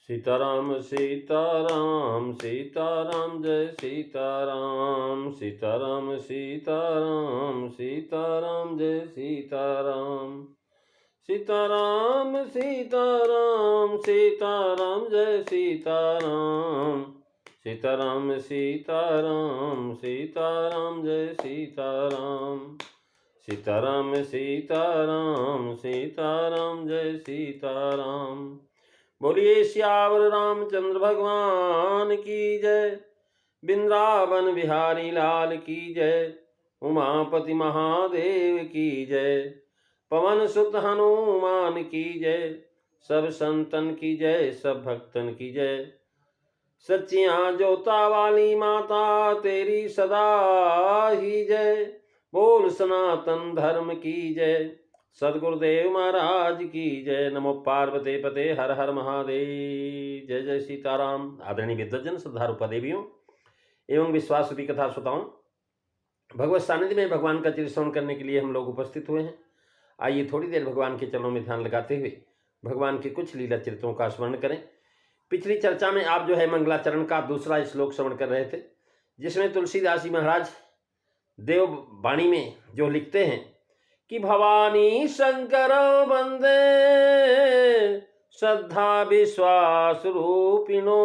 सीताराम सीताराम सीताराम जय सीताराम सीताराम सीताराम सीताराम जय सीताराम सीताराम सीताराम सीताराम जय सीताराम सीताराम सीताराम सीताराम जय सीताराम सीताराम सीताराम सीताराम जय सीताराम। बोलिए श्यावर रामचंद्र भगवान की जय। वृंदावन बिहारी लाल की जय। उमापति महादेव की जय। पवन सुत हनुमान की जय। सब संतन की जय, सब भक्तन की जय। सच्चियां जोता वाली माता तेरी सदा ही जय। बोल सनातन धर्म की जय। सदगुरुदेव महाराज की जय। नमो पार्वती पते हर हर महादेव। जय जय सीताराम। आदरणीय विद्वजन, श्रद्धालु पदेवियों एवं विश्वास रूपी कथा श्रोताओं, भगवत सानिध्य में भगवान का चिर श्रवण करने के लिए हम लोग उपस्थित हुए हैं। आइए थोड़ी देर भगवान के चरणों में ध्यान लगाते हुए भगवान के कुछ लीला चरित्रों का स्मरण करें। पिछली चर्चा में आप जो है मंगलाचरण का दूसरा श्लोक श्रवण कर रहे थे, जिसमें तुलसीदास जी महाराज देववाणी में जो लिखते हैं कि भवानी शंकर वंदे श्रद्धा विश्वास रूपिणो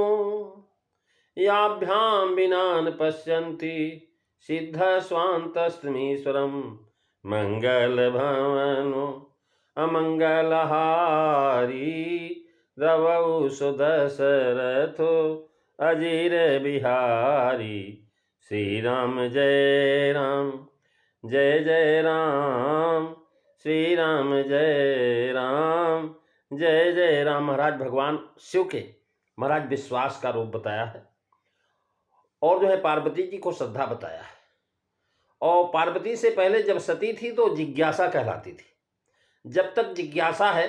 याभ्याम विनान पश्यन्ति सिद्ध स्वान्तस्तमीश्वरम मंगल भवनो अमंगलहारी रवौ सुदशरथो अजीर बिहारी। श्री राम जय राम जय जय राम, श्री राम जय राम जय जय राम। महाराज भगवान शिव के महाराज विश्वास का रूप बताया है और जो है पार्वती जी को श्रद्धा बताया है। और पार्वती से पहले जब सती थी तो जिज्ञासा कहलाती थी। जब तक जिज्ञासा है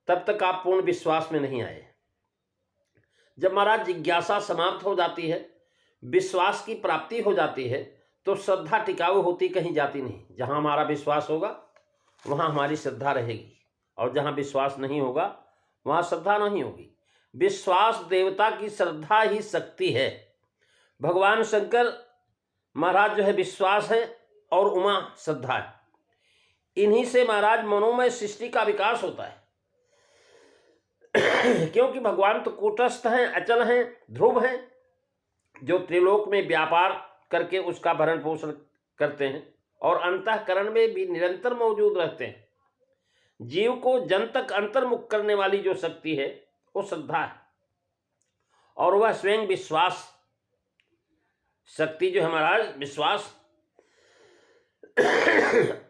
तब तक आप पूर्ण विश्वास में नहीं आए। जब महाराज जिज्ञासा समाप्त हो जाती है, विश्वास की प्राप्ति हो जाती है, तो श्रद्धा टिकाऊ होती, कहीं जाती नहीं। जहां हमारा विश्वास होगा वहां हमारी श्रद्धा रहेगी, और जहां विश्वास नहीं होगा वहां श्रद्धा नहीं होगी। विश्वास देवता की, श्रद्धा ही शक्ति है। भगवान शंकर महाराज जो है विश्वास है और उमा श्रद्धा है। इन्हीं से महाराज मनोमय सृष्टि का विकास होता है। क्योंकि भगवान तो कूटस्थ हैं, अचल हैं, ध्रुव हैं, जो त्रिलोक में व्यापार करके उसका भरण पोषण करते हैं और अंतःकरण में भी निरंतर मौजूद रहते हैं। जीव को जन तक अंतर्मुख करने वाली जो शक्ति है वो श्रद्धा है, और वह स्वयं विश्वास शक्ति जो है महाराज विश्वास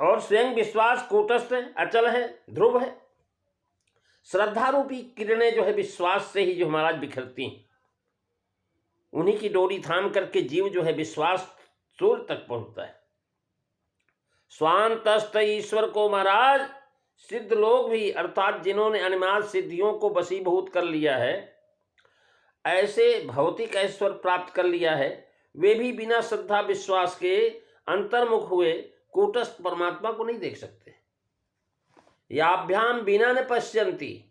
और स्वयं विश्वास कूटस्थ है, अचल है, ध्रुव है। श्रद्धा रूपी किरणें जो है विश्वास से ही जो महाराज बिखरती हैं। उन्हीं की डोरी थाम करके जीव जो है विश्वास सूर्य तक पहुंचता है। स्वांतस्थ ईश्वर को महाराज सिद्ध लोग भी, अर्थात जिन्होंने अनिमाद सिद्धियों को वशीभूत कर लिया है, ऐसे भौतिक ऐश्वर प्राप्त कर लिया है, वे भी बिना श्रद्धा विश्वास के अंतर्मुख हुए कूटस्थ परमात्मा को नहीं देख सकते। याभ्याम बिना न पश्यन्ति,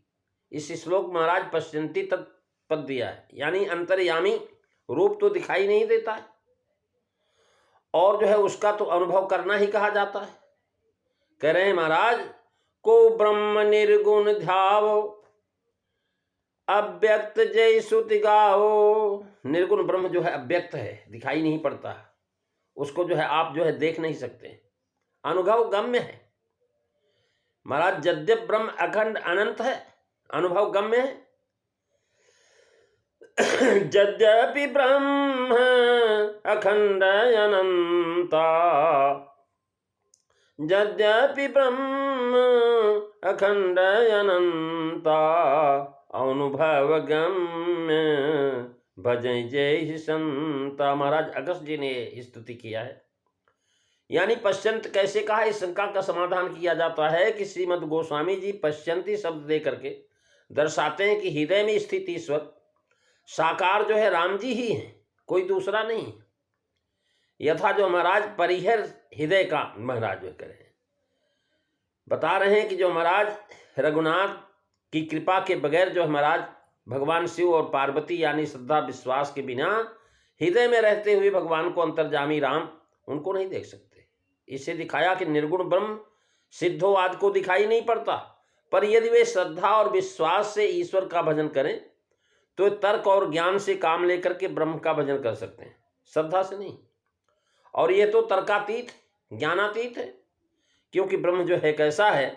इस श्लोक महाराज पश्यन्ति तत्पद दिया है, यानी अंतर्यामी रूप तो दिखाई नहीं देता है, और जो है उसका तो अनुभव करना ही कहा जाता है। कह रहे हैं महाराज, को ब्रह्म निर्गुण ध्यावो अव्यक्त जय श्रुति गावो। निर्गुण ब्रह्म जो है अव्यक्त है, दिखाई नहीं पड़ता, उसको जो है आप जो है देख नहीं सकते, अनुभव गम्य है। महाराज यद्यप ब्रह्म अखंड अनंत है, अनुभव गम्य है। यद्यपि ब्रह्म अखंड अनंता, यद्यपि ब्रह्म अखंड अनंता, अनुभव गम्य भजै जय संता। महाराज अगस्त जी ने स्तुति किया है। यानी पश्यंत कैसे कहा, इस शंका का समाधान किया जाता है कि श्रीमद् गोस्वामी जी पश्यंती शब्द दे करके दर्शाते हैं कि हृदय में स्थित ईश्वर साकार जो है राम जी ही हैं, कोई दूसरा नहीं। यथा जो महाराज परिहर हृदय का महाराज जो करें बता रहे हैं कि जो महाराज रघुनाथ की कृपा के बगैर जो महाराज भगवान शिव और पार्वती यानी श्रद्धा विश्वास के बिना हृदय में रहते हुए भगवान को अंतर्जामी राम उनको नहीं देख सकते। इससे दिखाया कि निर्गुण ब्रह्म सिद्धोवाद को दिखाई नहीं पड़ता, पर यदि वे श्रद्धा और विश्वास से ईश्वर का भजन करें तो तर्क और ज्ञान से काम लेकर के ब्रह्म का भजन कर सकते हैं, श्रद्धा से नहीं। और ये तो तर्कातीत ज्ञानातीत है, क्योंकि ब्रह्म जो है कैसा है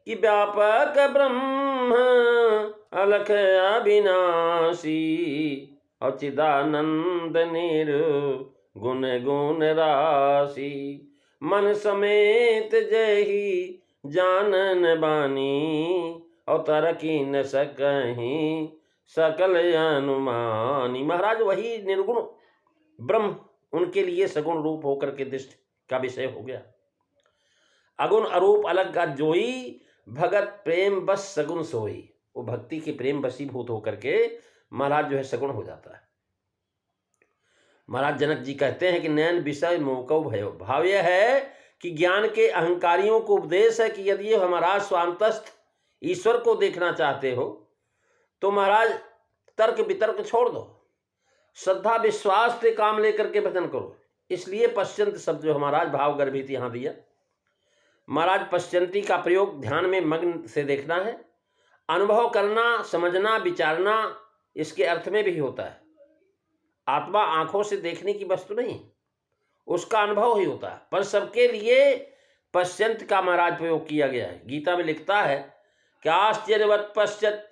कि व्यापक ब्रह्म अलख अविनाशी और चिदानंद निर्गुण गुण राशि मन समेत जही जानन बानी और तरकी न सकहीं सकल अनुमानी। महाराज वही निर्गुण ब्रह्म उनके लिए सगुण रूप होकर के दृष्टि का विषय हो गया। अगुण अरूप अलग का जोई भगत प्रेम बस सगुण सोई। वो भक्ति के प्रेम बसीभूत होकर के महाराज जो है सगुण हो जाता है। महाराज जनक जी कहते हैं कि नैन विषय मोकौ भयो। भाव यह है कि ज्ञान के अहंकारियों को उपदेश है कि यदि महाराज स्वांतस्थ ईश्वर को देखना चाहते हो तो महाराज तर्क वितर्क छोड़ दो, श्रद्धा विश्वास से काम लेकर के भजन करो। इसलिए पश्चंत शब्द जो महाराज भाव गर्भित यहां दिया। महाराज पश्चंती का प्रयोग ध्यान में मग्न से देखना है, अनुभव करना, समझना, विचारना, इसके अर्थ में भी होता है। आत्मा आंखों से देखने की वस्तु नहीं, उसका अनुभव ही होता है। पर सबके लिए पश्चंत का महाराज प्रयोग किया गया है। गीता में लिखता है कि आश्चर्यवत पश्चत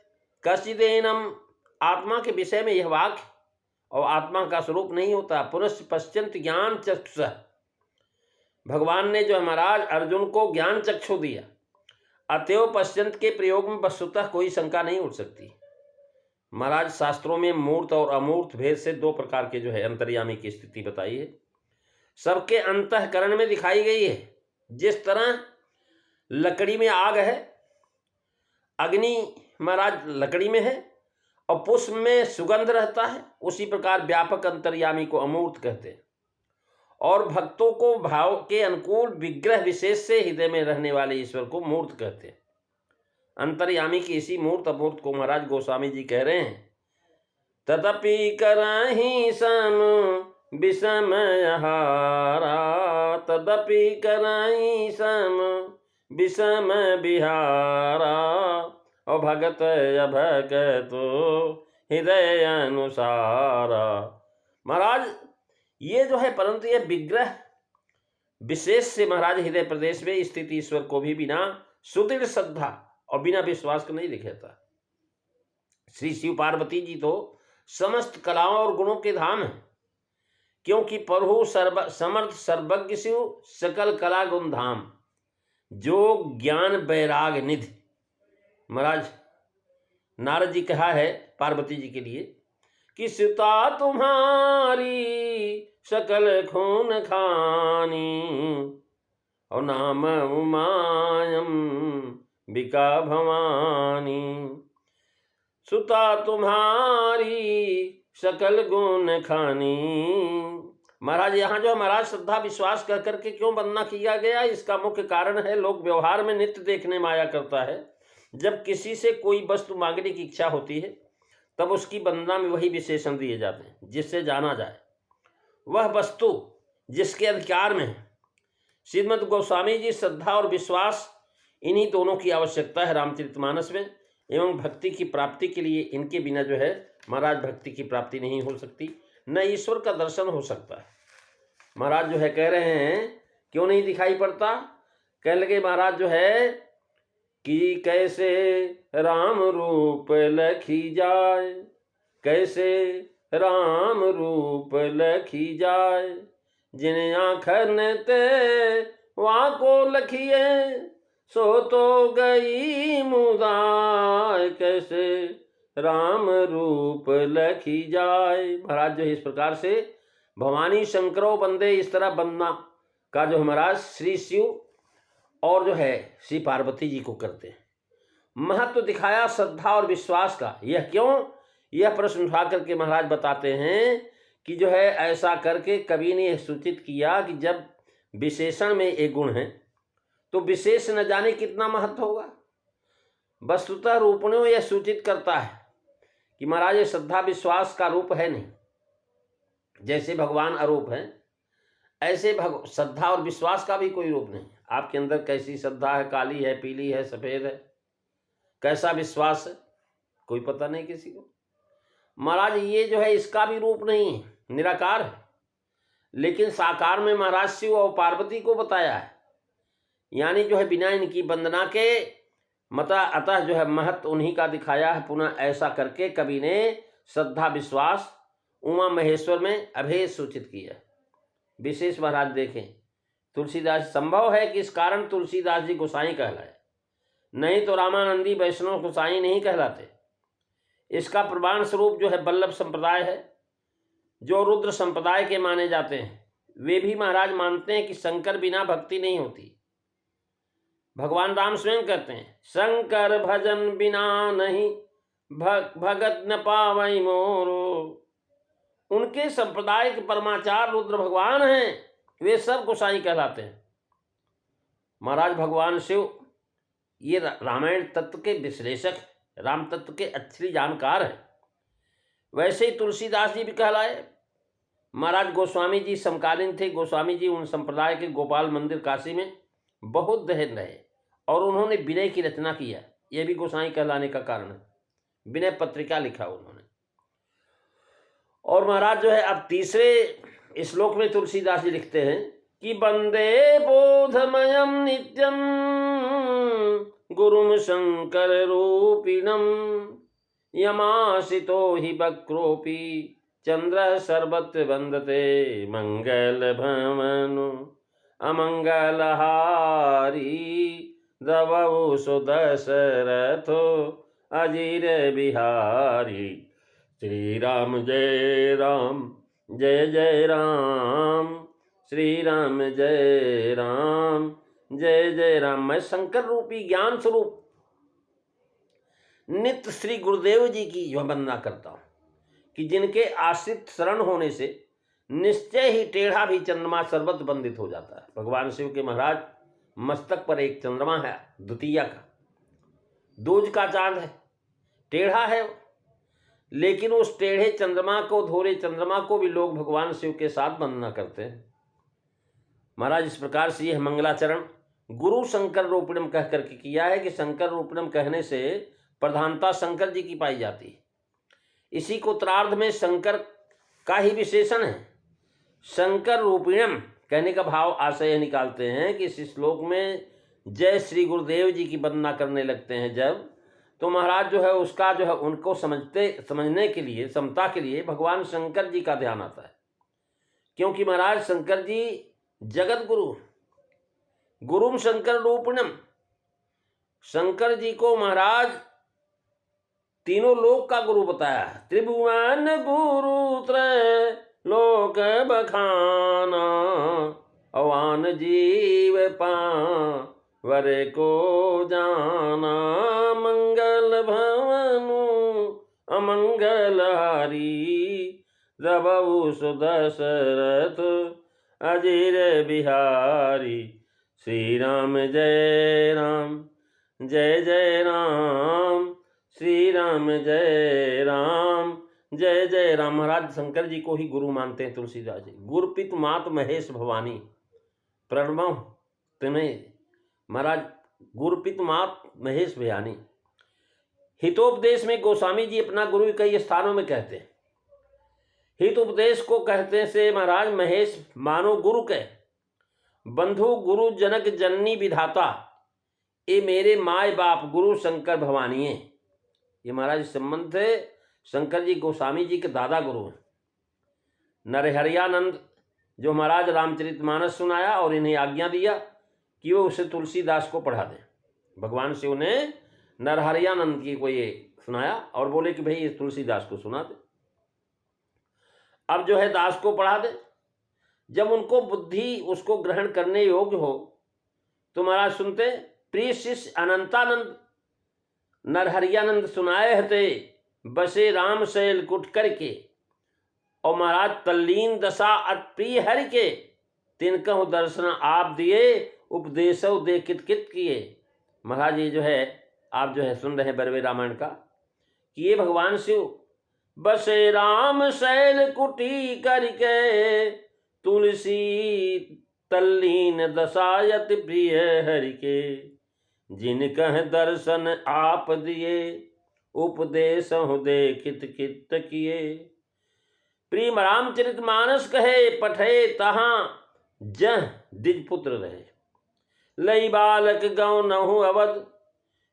कश्चिदेनम। आत्मा के विषय में यह वाक्य और आत्मा का स्वरूप नहीं होता। पुनश्च पश्चंत ज्ञान चक्षुष। भगवान ने जो महाराज अर्जुन को ज्ञान चक्षु दिया, अतएव पश्चंत के प्रयोग में वस्तुतः कोई शंका नहीं उठ सकती। महाराज शास्त्रों में मूर्त और अमूर्त भेद से दो प्रकार के जो है अंतर्यामी की स्थिति बताई है। सबके अंतःकरण में दिखाई गई है। जिस तरह लकड़ी में आग है, अग्नि महाराज लकड़ी में है और पुष्प में सुगंध रहता है, उसी प्रकार व्यापक अंतर्यामी को अमूर्त कहते हैं। और भक्तों को भाव के अनुकूल विग्रह विशेष से हृदय में रहने वाले ईश्वर को मूर्त कहते हैं। अंतर्यामी की इसी मूर्त अमूर्त को महाराज गोस्वामी जी कह रहे हैं, तदपि करहि सम विषम हारा, तदपि करहि सम विषम बिहारा और भगत अभगत हृदय अनुसारा। महाराज ये जो है, परंतु ये विग्रह विशेष से महाराज हृदय प्रदेश में स्थित ईश्वर को भी बिना सुदृढ़ श्रद्धा और बिना विश्वास को नहीं दिखाता। श्री शिव पार्वती जी तो समस्त कलाओं और गुणों के धाम हैं, क्योंकि प्रभु समर्थ सर्वज्ञ शिव सकल कला गुण धाम, जो ज्ञान वैराग निधि। महाराज नारद जी कहा है पार्वती जी के लिए कि सीता तुम्हारी सकल खून खानी और नाम उमायम बिका भवानी। सुता तुम्हारी सकल गुण खानी। महाराज यहाँ जो महाराज श्रद्धा विश्वास कर करके क्यों वंदना किया गया, इसका मुख्य कारण है लोग व्यवहार में नित्य देखने में आया करता है। जब किसी से कोई वस्तु मांगने की इच्छा होती है तब उसकी वंदना में वही विशेषण दिए जाते हैं जिससे जाना जाए वह वस्तु जिसके अधिकार में है। श्रीमद् गोस्वामी जी श्रद्धा और विश्वास इन्हीं दोनों की आवश्यकता है रामचरितमानस में, एवं भक्ति की प्राप्ति के लिए इनके बिना जो है महाराज भक्ति की प्राप्ति नहीं हो सकती, न ईश्वर का दर्शन हो सकता है। महाराज जो है कह रहे हैं क्यों नहीं दिखाई पड़ता, कहने लगे महाराज जो है कि कैसे राम रूप लखी जाए, कैसे राम रूप लखी जाए, जिन आखन ते वहाँ को लखिए सो तो गई मुदाय, कैसे राम रूप लखी जाए। महाराज जो है इस प्रकार से भवानी शंकरो बंदे इस तरह वंदना का जो महाराज श्री शिव और जो है श्री पार्वती जी को करते हैं। महत्व दिखाया श्रद्धा और विश्वास का। यह क्यों, यह प्रश्न उठा करके महाराज बताते हैं कि जो है ऐसा करके कवि ने यह सूचित किया कि जब विशेषण में एक गुण है तो विशेष न जाने कितना महत्व होगा। वस्तुतः रूपणों यह सूचित करता है कि महाराज ये श्रद्धा विश्वास का रूप है नहीं। जैसे भगवान अरूप हैं, ऐसे श्रद्धा और विश्वास का भी कोई रूप नहीं। आपके अंदर कैसी श्रद्धा है, काली है, पीली है, सफेद है, कैसा विश्वास है, कोई पता नहीं किसी को। महाराज ये जो है इसका भी रूप नहीं है, निराकार है, लेकिन साकार में महाराज शिव और पार्वती को बताया है। यानी जो है बिना इनकी वंदना के अतः जो है महत्व उन्हीं का दिखाया है। पुनः ऐसा करके कवि ने श्रद्धा विश्वास उमा महेश्वर में अभेद सूचित किया। विशेष महाराज देखें, तुलसीदास संभव है कि इस कारण तुलसीदास जी गोसाई कहलाए, नहीं तो रामानंदी वैष्णव गोसाई नहीं कहलाते। इसका प्रमाण स्वरूप जो है वल्लभ संप्रदाय है, जो रुद्र संप्रदाय के माने जाते हैं। वे भी महाराज मानते हैं कि शंकर बिना भक्ति नहीं होती। भगवान राम स्वयं कहते हैं, शंकर भजन बिना नहीं भगत न पावई मोरो। उनके संप्रदाय के परमाचार रुद्र भगवान हैं, वे सब गोसाई कहलाते हैं। महाराज भगवान शिव ये रामायण तत्व के विश्लेषक, राम तत्व के अच्छी जानकार है। वैसे ही तुलसीदास जी भी कहलाए। महाराज गोस्वामी जी समकालीन थे। गोस्वामी जी उन संप्रदाय के गोपाल मंदिर काशी में बहुत दिन रहे और उन्होंने विनय की रचना किया। यह भी गोसाई कहलाने का कारण है। विनय पत्रिका लिखा उन्होंने। और महाराज जो है अब तीसरे श्लोक में तुलसीदास जी लिखते हैं कि वंदे बोधमयम नित्यम गुरुम शंकर रूपिणम यमासितो हि वक्रोपि चंद्र सर्वत्र वंदते मंगल भवनु अमंगलहारी दवौ सुदशरथो अजीर बिहारी। श्री राम जय राम जय जय राम, श्री राम जय राम जय जय राम। मैं शंकर रूपी ज्ञान स्वरूप नित्य श्री गुरुदेव जी की जो वंदना करता हूँ कि जिनके आश्रित शरण होने से निश्चय ही टेढ़ा भी चंद्रमा सर्वत्र बंदित हो जाता है। भगवान शिव के महाराज मस्तक पर एक चंद्रमा है, द्वितीया का, दूज का चांद है, टेढ़ा है, लेकिन उस टेढ़े चंद्रमा को, धोरे चंद्रमा को भी लोग भगवान शिव के साथ वंदना करते हैं। महाराज इस प्रकार से यह मंगलाचरण गुरु शंकर रूपिणम कह करके किया है कि शंकर रूपिणम कहने से प्रधानता शंकर जी की पाई जाती है। इसी को उत्तरार्ध में शंकर का ही विशेषण है। शंकर रूपिणम कहने का भाव आशय निकालते हैं कि इस श्लोक में जय श्री गुरुदेव जी की वंदना करने लगते हैं जब, तो महाराज जो है उसका जो है उनको समझने के लिए, समता के लिए भगवान शंकर जी का ध्यान आता है। क्योंकि महाराज शंकर जी जगत गुरु, गुरुम शंकर रूपिणम, शंकर जी को महाराज तीनों लोक का गुरु बताया। त्रिभुवन गुरु त्रय लोक बखाना, अवान जीव पावर को जाना, मंगल भवनु अमंगलहारी दबऊ सुदशरथ अजीर बिहारी। श्री राम जय राम जय जय राम, श्री राम जय राम जय जय राम। महाराज शंकर जी को ही गुरु मानते हैं तुलसीदास जी। गुरपित मात महेश भवानी प्रणव तुम्हें, महाराज गुरपित मात महेश भवानी। हितोपदेश में गोस्वामी जी अपना गुरु कई स्थानों में कहते हैं। हित उपदेश को कहते से महाराज महेश मानो गुरु के बंधु, गुरु जनक जननी विधाता, ये मेरे माय बाप गुरु शंकर भवानी है। ये महाराज संबंध है शंकर जी गोस्वामी जी के दादा गुरु हैं। नरहरियानंद जो महाराज रामचरितमानस सुनाया और इन्हें आज्ञा दिया कि वो उसे तुलसीदास को पढ़ा दें। भगवान शिव ने नरहरियानंद जी को ये सुनाया और बोले कि भाई ये तुलसीदास को सुना दे। अब जो है दास को पढ़ा दे। जब उनको बुद्धि उसको ग्रहण करने योग्य हो तो महाराज सुनते, प्रिय शिष्य अनंतानंद नरहरियानंद सुनाए हते, बसे राम शैल कुट करके, और महाराज तल्लीन दशा अत प्रिय हरि के, तिनकहु दर्शन आप दिए, उपदेशो दे कित कित किए। महाराज ये जो है आप जो है सुन रहे हैं बरवे रामायण का कि ये भगवान शिव बसे राम शैल कुटी करके, तुलसी तल्लीन दशायत प्रिय हरि के। जिन कह दर्शन आप दिए, उपदेश देखित कित किए। प्रिय रामचरित मानस कहे, पठे तहाँ जह द्विजपुत्र रहे। लई बालक गौ नहु अवध,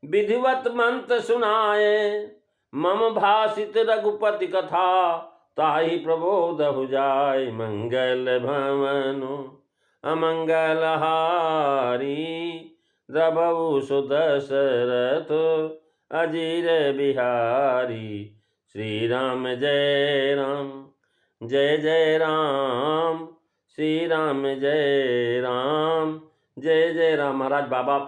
विधिवत मंत्र सुनाए। मम भाषित रघुपति कथा, ताहि प्रबोध हो जाय। मंगल भवनु अमंगल हारी, द्रबहु सुदशरथ अजीर बिहारी। श्री राम जय राम, जय जय राम, श्री राम जय राम, जय जय राम। महाराज बाबा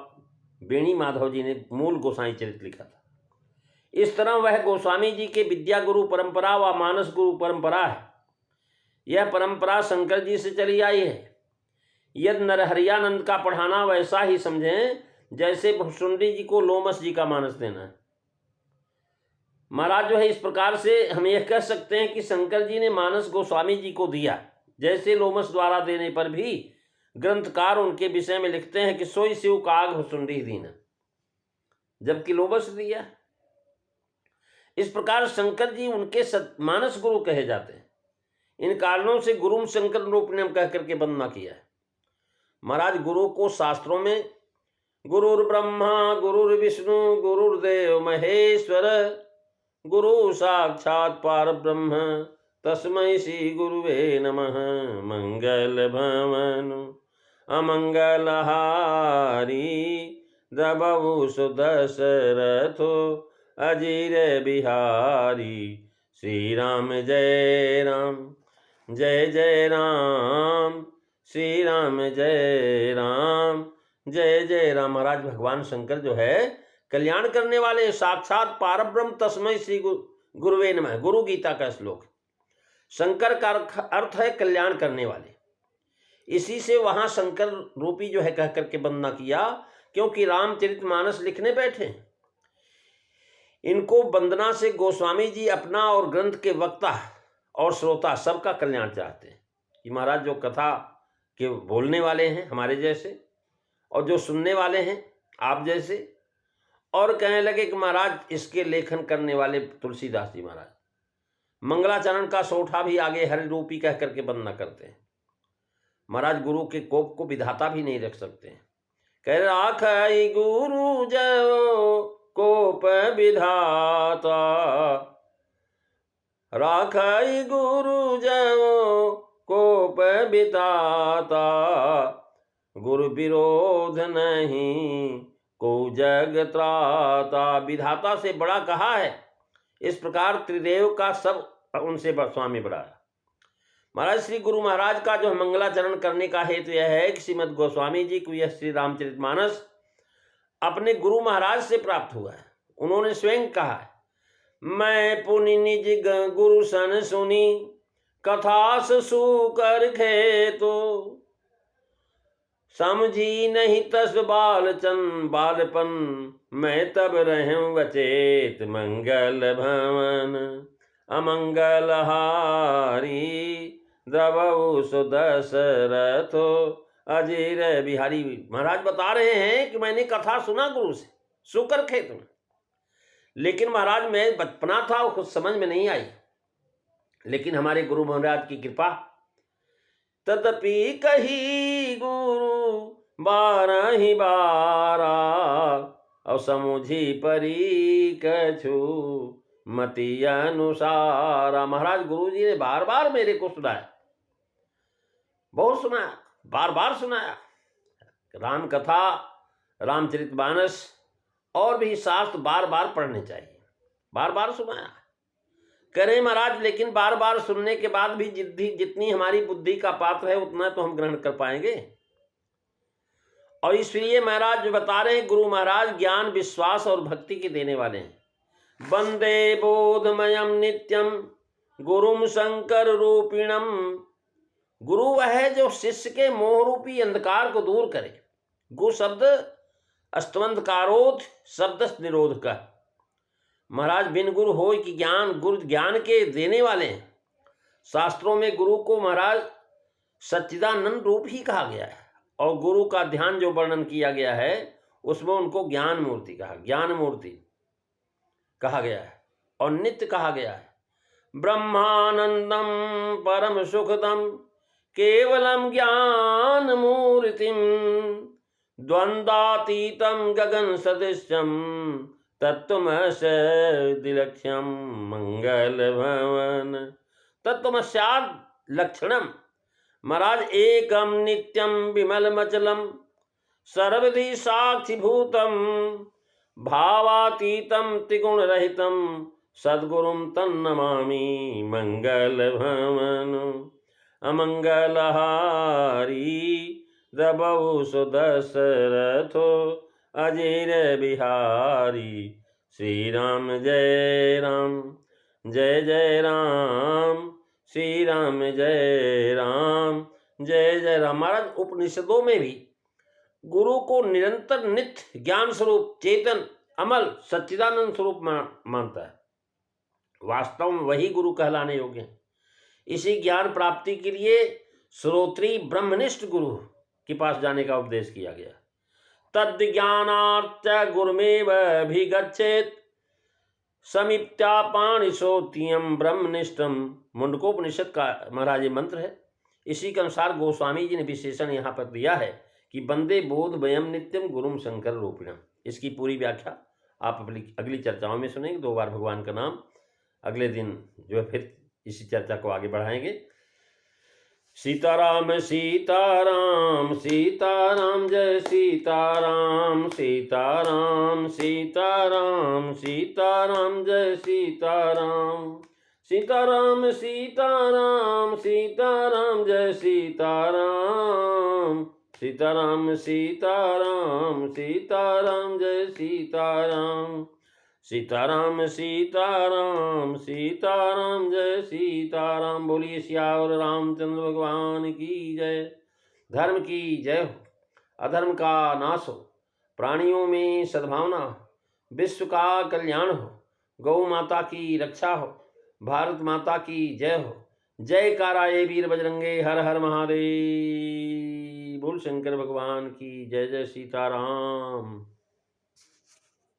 बेणी माधव जी ने मूल गोसाई चरित्र लिखा था। इस तरह वह गोस्वामी जी के विद्या गुरु परंपरा व मानस गुरु परंपरा है। यह परंपरा शंकर जी से चली आई है। यदि नरहरियानंद का पढ़ाना वैसा ही समझें जैसे भुसुंडी जी को लोमस जी का मानस देना है। महाराज जो है, इस प्रकार से हम यह कह सकते हैं कि शंकर जी ने मानस गोस्वामी जी को दिया, जैसे लोमस द्वारा देने पर भी ग्रंथकार उनके विषय में लिखते हैं कि सोई शिव काग भुसुंडी दीना, जबकि लोमस दिया। इस प्रकार शंकर जी उनके मानस गुरु कहे जाते हैं। इन कारणों से गुरुम शंकर रूप ने कह करके वंदना किया है। महाराज गुरु को शास्त्रों में गुरुर ब्रह्मा गुरुर्विष्णु गुरुर्देव महेश्वर, गुरु साक्षात पार ब्रह्म तस्मै श्री गुरुवे नमः। मंगल भवनु अमंगल हारी, द्रबहु सुदशरथो अजीर बिहारी। श्री राम जय राम, जय जय राम, श्री राम जय राम, जय जय राम। महाराज भगवान शंकर जो है कल्याण करने वाले, साक्षात पारब्रह्म तस्मै श्री गुरुवे नमः, गुरु गीता का श्लोक। शंकर का अर्थ है कल्याण करने वाले। इसी से वहां शंकर रूपी जो है कह करके वंदना किया, क्योंकि रामचरितमानस लिखने बैठे। इनको वंदना से गोस्वामी जी अपना और ग्रंथ के वक्ता और श्रोता सबका कल्याण चाहते हैं कि महाराज जो कथा के बोलने वाले हैं हमारे जैसे, और जो सुनने वाले हैं आप जैसे, और कहने लगे कि महाराज इसके लेखन करने वाले तुलसीदास जी महाराज। मंगलाचरण का सोठा भी आगे हरि रूपी कह करके वंदना करते हैं। महाराज गुरु के कोप को विधाता भी नहीं रख सकते हैं। कह राखई गुरु जय कोप विधाता, राखई गुरु जय कोप विधाता, गुरु विरोध नहीं को जग त्राता। विधाता से बड़ा कहा है। इस प्रकार त्रिदेव का सब उनसे स्वामी बड़ा है। महाराज श्री गुरु महाराज का जो मंगलाचरण करने का हेतु यह है कि श्रीमद गोस्वामी जी को यह श्री रामचरितमानस अपने गुरु महाराज से प्राप्त हुआ है। उन्होंने स्वयं कहा है, मैं पुनि निज गुरु सन सुनी, कथा सु कर खेतो, समझी नहीं तस बालचन बालपन, मैं तब रहूं वचेत। मंगल भवन अमंगल हारी, द्रबहु सुदशरथो अजीर बिहारी। महाराज बता रहे हैं कि मैंने कथा सुना गुरु से सुकर खेत में, लेकिन महाराज मैं बचपना था वो कुछ समझ में नहीं आई। लेकिन हमारे गुरु महाराज की कृपा, तदपि कही गुरु बारहि बारा, और समुझी परी कछु मति अनुसारा। महाराज गुरु जी ने बार बार मेरे को सुनाया, बहुत सुनाया, बार बार सुनाया। राम कथा, रामचरितमानस और भी शास्त्र बार बार पढ़ने चाहिए। बार बार सुनाया करें महाराज, लेकिन बार बार सुनने के बाद भी जितनी हमारी बुद्धि का पात्र है उतना तो हम ग्रहण कर पाएंगे। और इसलिए महाराज जो बता रहे हैं, गुरु महाराज ज्ञान विश्वास और भक्ति के देने वाले हैं। वंदे बोधमयम नित्यम गुरुम शंकर रूपिणम। गुरु वह है जो शिष्य के मोह रूपी अंधकार को दूर करे। गु शब्द अस्तवंधकारोध शब्द निरोध का। महाराज बिन गुरु होय कि ज्ञान, गुरु ज्ञान के देने वाले हैं। शास्त्रों में गुरु को महाराज सच्चिदानंद रूप ही कहा गया है, और गुरु का ध्यान जो वर्णन किया गया है उसमें उनको ज्ञान मूर्ति कहा, ज्ञान मूर्ति कहा गया है और नित्य कहा गया है। ब्रह्मानंदम परम सुखदम केवलम ज्ञान मूर्तिम द्वंद्वातीतम गगन सदृशम तत्वमसदिलक्ष्यम मंगल भवन तत्वमस्याद लक्षणम। महाराज एकम नित्यम विमलमचलम सर्वधि साक्षिभूतम भावातीतम त्रिगुण रहितम सद्गुरुम तन्नमामि मंगल भवन। अमंगलहारी रबहु सुदशरथो अजीर बिहारी श्री राम जय राम जय जय राम श्री राम जय राम जय जय राम। महाराज उपनिषदों में भी गुरु को निरंतर नित्य ज्ञान स्वरूप चेतन अमल सच्चिदानंद स्वरूप मानता है। वास्तव में वही गुरु कहलाने योग्य है। इसी ज्ञान प्राप्ति के लिए श्रोत्री ब्रह्मनिष्ठ गुरु के पास जाने का उपदेश किया गया। तद ज्ञानार्थ गुरुमेव अभिगच्छेत् समीप्त्या पाणिसोत्यम ब्रह्मनिष्ठम। मुंडकोपनिषद का महाराज ये मंत्र है। इसी के अनुसार गोस्वामी जी ने विशेषण यहाँ पर दिया है कि वंदे बोध वयम नित्यम गुरुम शंकर रूपिणम। इसकी पूरी व्याख्या आप अगली चर्चाओं में सुनेंगे। 2 बार भगवान का नाम अगले दिन जो है फिर इसी चर्चा को आगे बढ़ाएंगे। सीताराम सीताराम सीताराम जय सीताराम सीताराम सीताराम सीताराम जय सीताराम सीताराम सीताराम सीताराम जय सीताराम सीताराम सीताराम सीताराम जय सीताराम सीताराम सीताराम सीताराम जय सीताराम। बोलिए सियावर रामचंद्र भगवान की जय। धर्म की जय हो, अधर्म का नाश हो, प्राणियों में सद्भावना हो, विश्व का कल्याण हो, गौ माता की रक्षा हो, भारत माता की जय हो। जय काराये वीर बजरंगे, हर हर महादेव। बोल शंकर भगवान की जय। जय सीताराम।